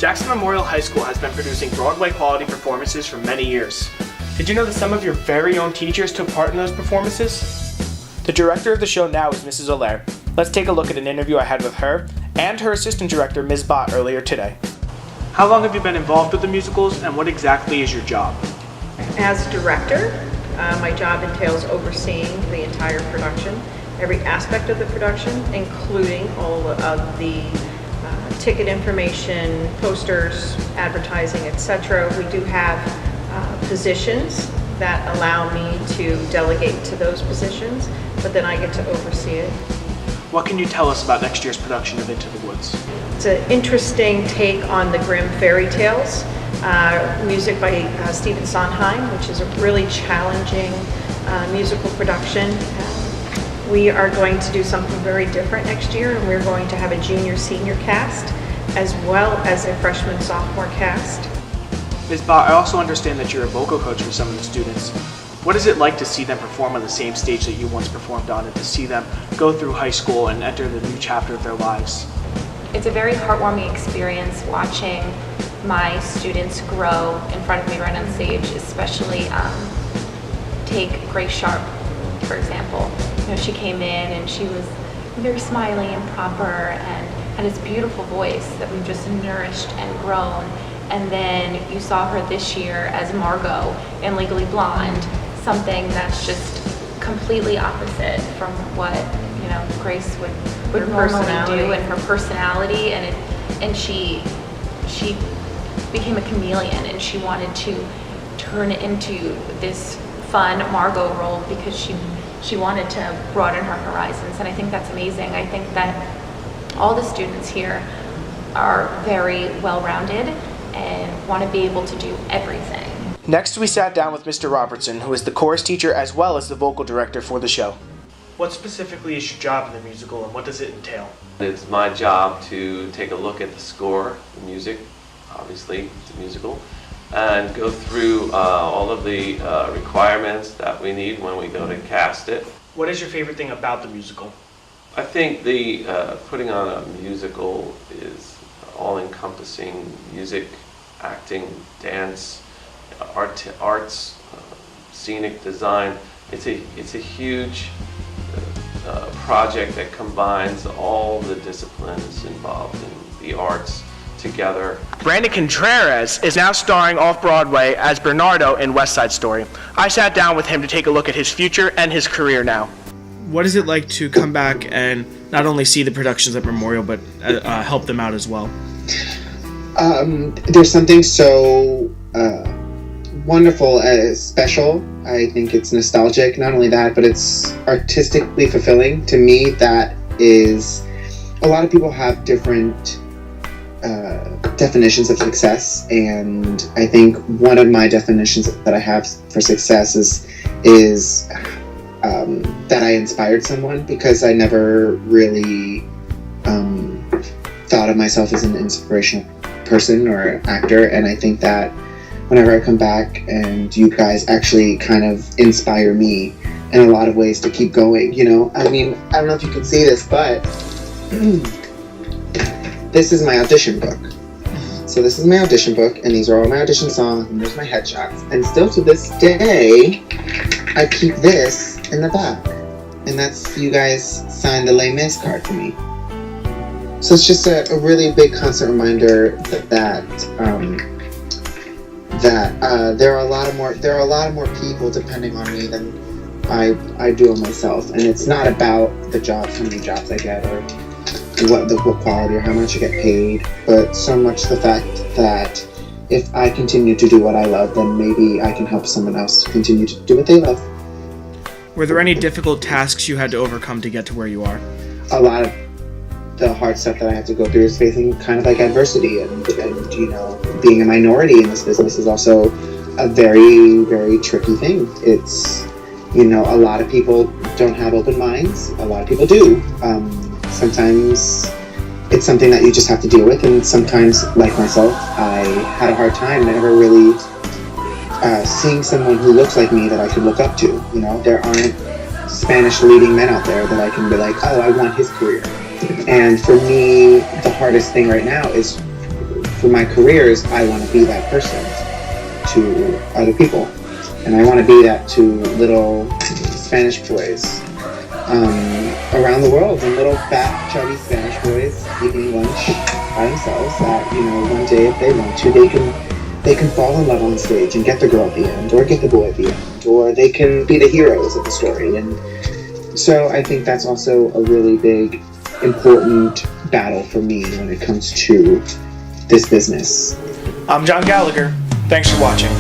Jackson Memorial High School has been producing Broadway quality performances for many years. Did you know that some of your very own teachers took part in those performances? The director of the show now is Mrs. Allaire. Let's take a look at an interview I had with her and her assistant director, Ms. Bott, earlier today. How long have you been involved with the musicals, and what exactly is your job? As director, my job entails overseeing the entire production, every aspect of the production, including all of the ticket information, posters, advertising, etc. We do have positions that allow me to delegate to those positions, but then I get to oversee it. What can you tell us about next year's production of Into the Woods? It's an interesting take on the Grimm fairy tales. Music by Stephen Sondheim, which is a really challenging musical production. We are going to do something very different next year, and we're going to have a junior-senior cast as well as a freshman-sophomore cast. Ms. Bott, I also understand that you're a vocal coach for some of the students. What is it like to see them perform on the same stage that you once performed on, and to see them go through high school and enter the new chapter of their lives? It's a very heartwarming experience watching my students grow in front of me right on stage, especially take Grace Sharp, for example. You know, she came in and she was very smiley and proper and had this beautiful voice that we've just nourished and grown. And then you saw her this year as Margot in Legally Blonde, something that's just completely opposite from what, you know, Grace would normally do, and her personality, and she became a chameleon, and she wanted to turn into this fun Margot role because she wanted to broaden her horizons, and I think that's amazing. I think that all the students here are very well-rounded and want to be able to do everything. Next, we sat down with Mr. Robertson, who is the chorus teacher as well as the vocal director for the show. What specifically is your job in the musical, and what does it entail? It's my job to take a look at the score, the music, obviously it's a musical, and go through all of the requirements that we need when we go to cast it. What is your favorite thing about the musical? I think the putting on a musical is all-encompassing: music, acting, dance, arts, scenic design. It's a huge project that combines all the disciplines involved in the arts together. Brandon Contreras is now starring off-Broadway as Bernardo in West Side Story. I sat down with him to take a look at his future and his career now. What is it like to come back and not only see the productions at Memorial, but help them out as well? There's something so wonderful, special. I think it's nostalgic. Not only that, but it's artistically fulfilling. To me, that is, a lot of people have different definitions of success, and I think one of my definitions that I have for success is that I inspired someone, because I never really thought of myself as an inspirational person or actor, and I think that whenever I come back and you guys actually kind of inspire me in a lot of ways to keep going, you know, I mean, I don't know if you can see this, but this is my audition book. So this is my audition book, and these are all my audition songs, and there's my headshots, and still to this day, I keep this in the back, and that's, you guys signed the Les Mis card for me. So it's just a really big constant reminder that there are a lot of more people depending on me than I do on myself, and it's not about the jobs, how many jobs I get, or what quality or how much I get paid, but so much the fact that if I continue to do what I love, then maybe I can help someone else to continue to do what they love. Were there any difficult tasks you had to overcome to get to where you are? A lot of the hard stuff that I have to go through is facing kind of like adversity, and you know, being a minority in this business is also a very, very tricky thing. It's, you know, a lot of people don't have open minds, a lot of people do. Sometimes it's something that you just have to deal with, and sometimes, like myself, I had a hard time never really seeing someone who looks like me that I could look up to. You know, there aren't Spanish leading men out there that I can be like, oh, I want his career. And for me, the hardest thing right now is through my careers, I want to be that person to other people. And I want to be that to little Spanish boys around the world, and little fat, chubby Spanish boys eating lunch by themselves that, one day if they want to, they can fall in love on the stage and get the girl at the end, or get the boy at the end, or they can be the heroes of the story. And so I think that's also a really big, important battle for me when it comes to this business. I'm John Gallagher. Thanks for watching.